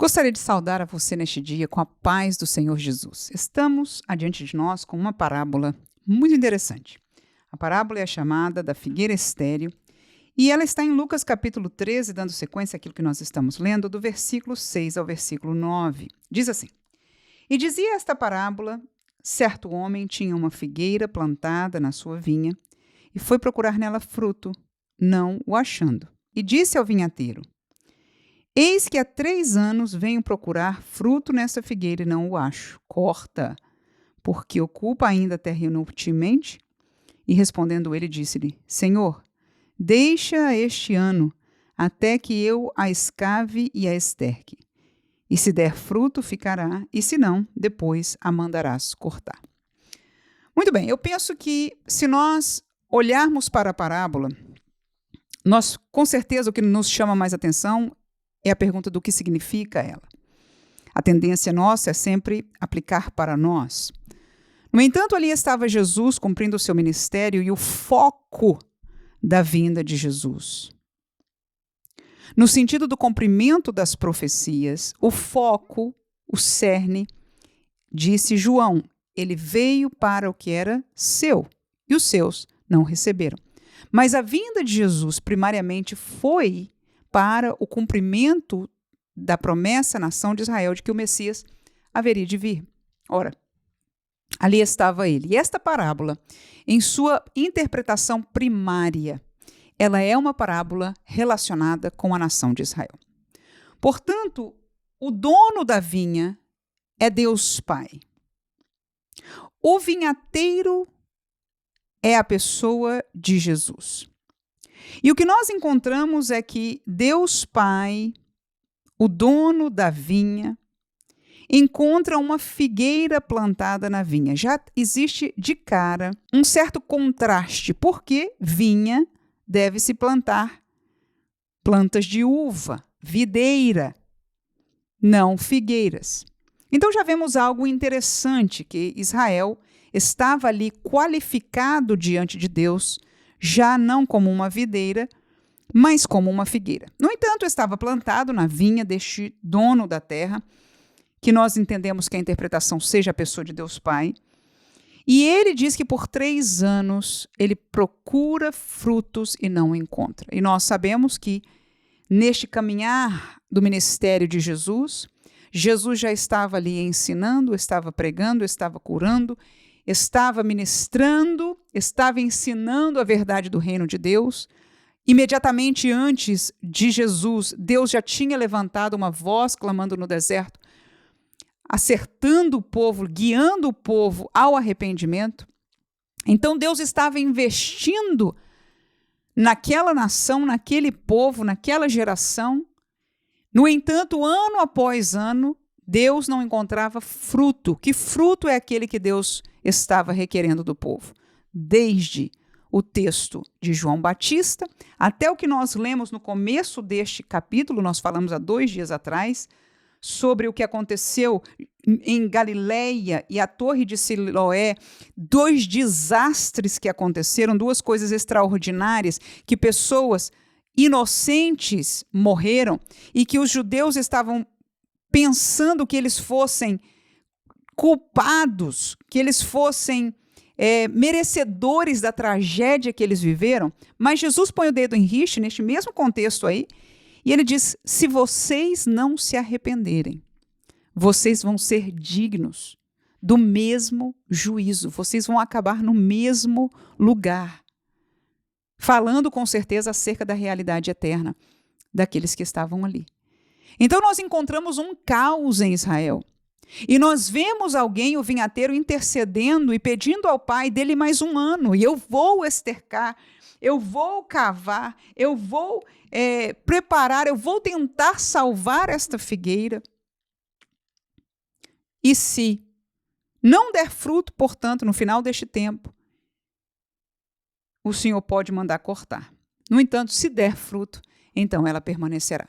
Gostaria de saudar a você neste dia com a paz do Senhor Jesus. Estamos adiante de nós com uma parábola muito interessante. A parábola é a chamada da figueira estéril e ela está em Lucas capítulo 13, dando sequência àquilo que nós estamos lendo, do versículo 6 ao versículo 9. Diz assim: E dizia esta parábola: certo homem tinha uma figueira plantada na sua vinha e foi procurar nela fruto, não o achando. E disse ao vinhateiro: Eis que há 3 anos venho procurar fruto nessa figueira e não o acho. Corta, porque ocupa ainda a terra inutilmente. E respondendo ele, disse-lhe: Senhor, deixa este ano, até que eu a escave e a esterque. E se der fruto, ficará, e se não, depois a mandarás cortar. Muito bem, eu penso que se nós olharmos para a parábola, nós, com certeza, o que nos chama mais atenção é a pergunta do que significa ela. A tendência nossa é sempre aplicar para nós. No entanto, ali estava Jesus cumprindo o seu ministério e o foco da vinda de Jesus. No sentido do cumprimento das profecias, o foco, o cerne, disse João, ele veio para o que era seu e os seus não receberam. Mas a vinda de Jesus primariamente foi para o cumprimento da promessa à nação de Israel de que o Messias haveria de vir. Ora, ali estava ele. E esta parábola, em sua interpretação primária, ela é uma parábola relacionada com a nação de Israel. Portanto, o dono da vinha é Deus Pai. O vinhateiro é a pessoa de Jesus. E o que nós encontramos é que Deus Pai, o dono da vinha, encontra uma figueira plantada na vinha. Já existe de cara um certo contraste, porque vinha deve-se plantar plantas de uva, videira, não figueiras. Então já vemos algo interessante, que Israel estava ali qualificado diante de Deus, já não como uma videira, mas como uma figueira. No entanto, estava plantado na vinha deste dono da terra, que nós entendemos que a interpretação seja a pessoa de Deus Pai, e ele diz que por 3 anos ele procura frutos e não encontra. E nós sabemos que neste caminhar do ministério de Jesus, Jesus já estava ali ensinando, estava pregando, estava curando, estava ministrando, estava ensinando a verdade do reino de Deus. Imediatamente antes de Jesus, Deus já tinha levantado uma voz clamando no deserto, acertando o povo, guiando o povo ao arrependimento. Então Deus estava investindo naquela nação, naquele povo, naquela geração. No entanto, ano após ano, Deus não encontrava fruto. Que fruto é aquele que Deus estava requerendo do povo? Desde o texto de João Batista até o que nós lemos no começo deste capítulo, nós falamos há 2 dias atrás, sobre o que aconteceu em Galileia e a Torre de Siloé, 2 desastres que aconteceram, 2 coisas extraordinárias, que pessoas inocentes morreram e que os judeus estavam pensando que eles fossem culpados, que eles fossem merecedores da tragédia que eles viveram. Mas Jesus põe o dedo em rixe neste mesmo contexto aí, e ele diz: se vocês não se arrependerem, vocês vão ser dignos do mesmo juízo, vocês vão acabar no mesmo lugar. Falando com certeza acerca da realidade eterna daqueles que estavam ali. Então nós encontramos um caos em Israel. E nós vemos alguém, o vinhateiro, intercedendo e pedindo ao pai dele mais 1 ano. E eu vou estercar, eu vou cavar, eu vou preparar, eu vou tentar salvar esta figueira. E se não der fruto, portanto, no final deste tempo, o Senhor pode mandar cortar. No entanto, se der fruto, então ela permanecerá.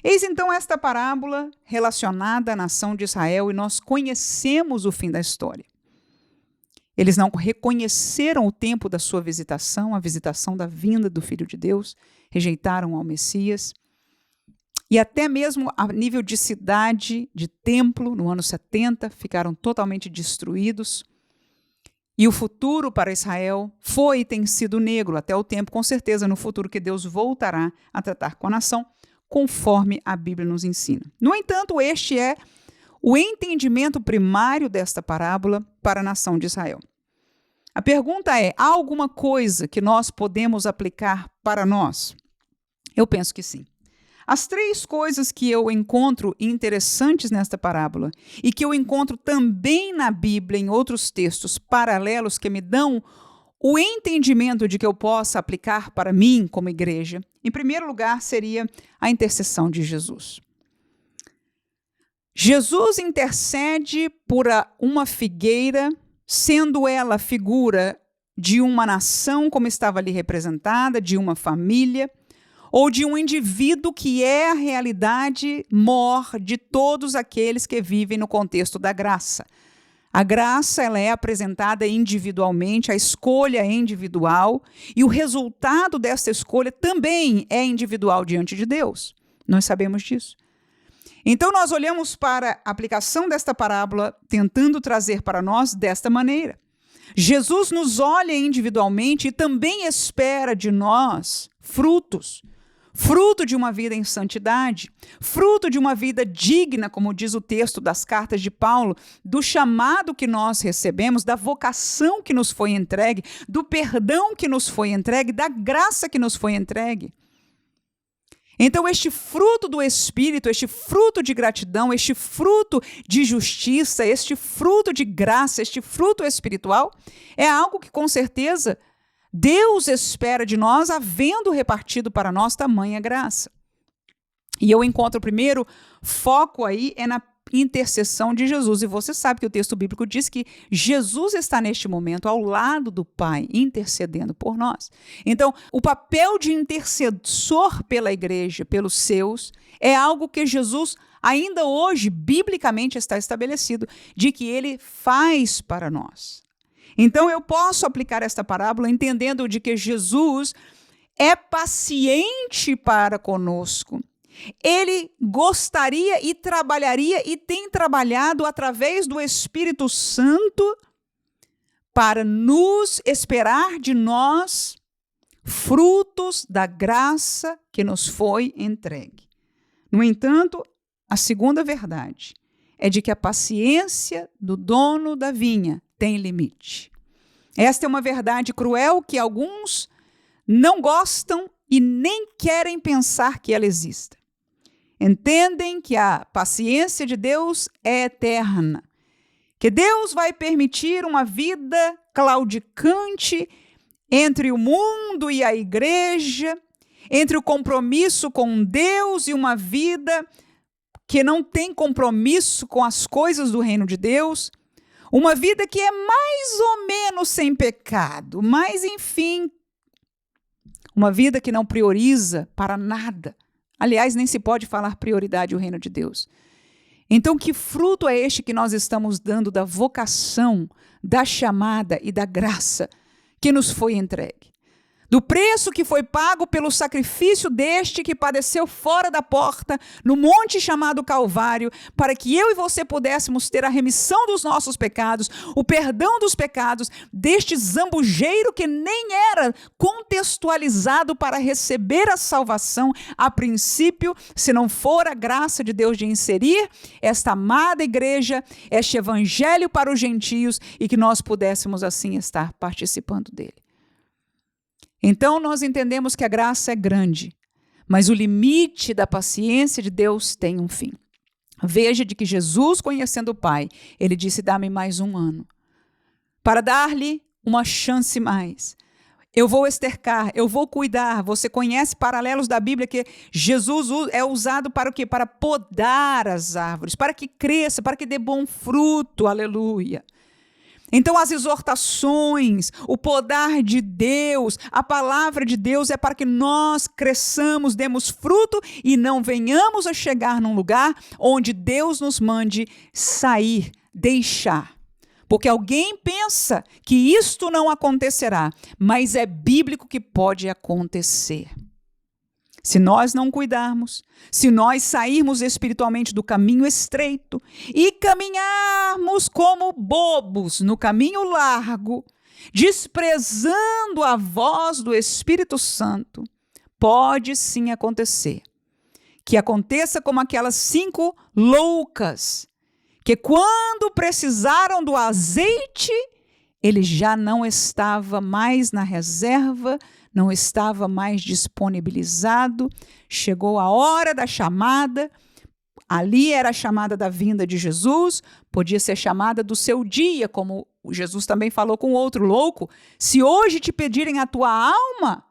Eis então esta parábola relacionada à nação de Israel, e nós conhecemos o fim da história. Eles não reconheceram o tempo da sua visitação, a visitação da vinda do Filho de Deus, rejeitaram ao Messias. e até mesmo a nível de cidade, de templo, no ano 70, ficaram totalmente destruídos. E o futuro para Israel foi e tem sido negro até o tempo, com certeza, no futuro que Deus voltará a tratar com a nação, conforme a Bíblia nos ensina. No entanto, este é o entendimento primário desta parábola para a nação de Israel. A pergunta é: há alguma coisa que nós podemos aplicar para nós? Eu penso que sim. As 3 coisas que eu encontro interessantes nesta parábola e que eu encontro também na Bíblia, em outros textos paralelos que me dão o entendimento de que eu possa aplicar para mim como igreja, em primeiro lugar, seria a intercessão de Jesus. Jesus intercede por uma figueira, sendo ela a figura de uma nação, como estava ali representada, de uma família, ou de um indivíduo que é a realidade mor de todos aqueles que vivem no contexto da graça. A graça, ela é apresentada individualmente, a escolha é individual, e o resultado dessa escolha também é individual diante de Deus. Nós sabemos disso. Então, nós olhamos para a aplicação desta parábola, tentando trazer para nós desta maneira. Jesus nos olha individualmente e também espera de nós frutos. Fruto de uma vida em santidade, fruto de uma vida digna, como diz o texto das cartas de Paulo, do chamado que nós recebemos, da vocação que nos foi entregue, do perdão que nos foi entregue, da graça que nos foi entregue. Então, este fruto do Espírito, este fruto de gratidão, este fruto de justiça, este fruto de graça, este fruto espiritual, é algo que, com certeza, Deus espera de nós, havendo repartido para nós tamanha graça. E eu encontro o primeiro foco aí é na intercessão de Jesus. E você sabe que o texto bíblico diz que Jesus está neste momento ao lado do Pai, intercedendo por nós. Então, o papel de intercessor pela igreja, pelos seus, é algo que Jesus, ainda hoje, biblicamente está estabelecido, de que ele faz para nós. Então, eu posso aplicar esta parábola entendendo de que Jesus é paciente para conosco. Ele gostaria e trabalharia e tem trabalhado através do Espírito Santo para nos esperar de nós frutos da graça que nos foi entregue. No entanto, a segunda verdade é de que a paciência do dono da vinha tem limite. Esta é uma verdade cruel que alguns não gostam e nem querem pensar que ela exista. Entendem que a paciência de Deus é eterna, que Deus vai permitir uma vida claudicante entre o mundo e a igreja, entre o compromisso com Deus e uma vida que não tem compromisso com as coisas do reino de Deus, uma vida que é mais ou menos sem pecado, mas enfim, uma vida que não prioriza para nada. Aliás, nem se pode falar prioridade o reino de Deus. Então, que fruto é este que nós estamos dando da vocação, da chamada e da graça que nos foi entregue? Do preço que foi pago pelo sacrifício deste que padeceu fora da porta, no monte chamado Calvário, para que eu e você pudéssemos ter a remissão dos nossos pecados, o perdão dos pecados, deste zambujeiro que nem era contextualizado para receber a salvação a princípio, se não for a graça de Deus de inserir esta amada igreja, este evangelho para os gentios e que nós pudéssemos assim estar participando dele. Então, nós entendemos que a graça é grande, mas o limite da paciência de Deus tem um fim. Veja de que Jesus, conhecendo o Pai, ele disse: dá-me mais um ano, para dar-lhe uma chance mais. Eu vou estercar, eu vou cuidar. Você conhece paralelos da Bíblia que Jesus é usado para o quê? Para podar as árvores, para que cresça, para que dê bom fruto, aleluia. Então, as exortações, o podar de Deus, a palavra de Deus é para que nós cresçamos, demos fruto e não venhamos a chegar num lugar onde Deus nos mande sair, deixar. Porque alguém pensa que isto não acontecerá, mas é bíblico que pode acontecer. Se nós não cuidarmos, se nós sairmos espiritualmente do caminho estreito e caminharmos como bobos no caminho largo, desprezando a voz do Espírito Santo, pode sim acontecer. Que aconteça como aquelas 5 loucas, que quando precisaram do azeite, ele já não estava mais na reserva, não estava mais disponibilizado, chegou a hora da chamada, ali era a chamada da vinda de Jesus, podia ser chamada do seu dia, como Jesus também falou com outro louco, se hoje te pedirem a tua alma,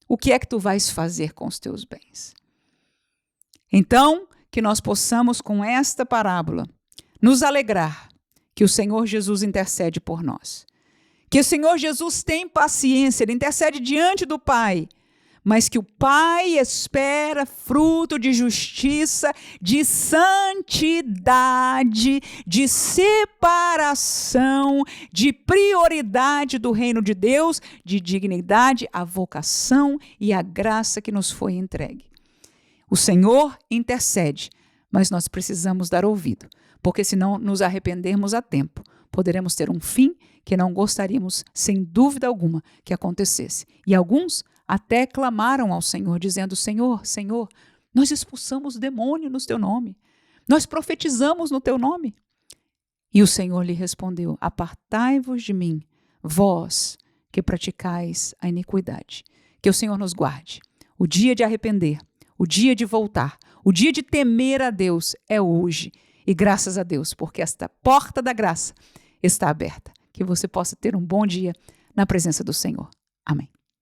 o que é que tu vais fazer com os teus bens? Então, que nós possamos com esta parábola nos alegrar que o Senhor Jesus intercede por nós. Que o Senhor Jesus tem paciência, Ele intercede diante do Pai, mas que o Pai espera fruto de justiça, de santidade, de separação, de prioridade do reino de Deus, de dignidade, a vocação e a graça que nos foi entregue. O Senhor intercede, mas nós precisamos dar ouvido, porque se não nos arrependermos a tempo, poderemos ter um fim que não gostaríamos, sem dúvida alguma, que acontecesse. E alguns até clamaram ao Senhor, dizendo: Senhor, Senhor, nós expulsamos demônio no teu nome, nós profetizamos no teu nome. E o Senhor lhe respondeu: apartai-vos de mim, vós que praticais a iniquidade. Que o Senhor nos guarde. O dia de arrepender, o dia de voltar, o dia de temer a Deus é hoje. E graças a Deus, porque esta porta da graça está aberta. Que você possa ter um bom dia na presença do Senhor. Amém.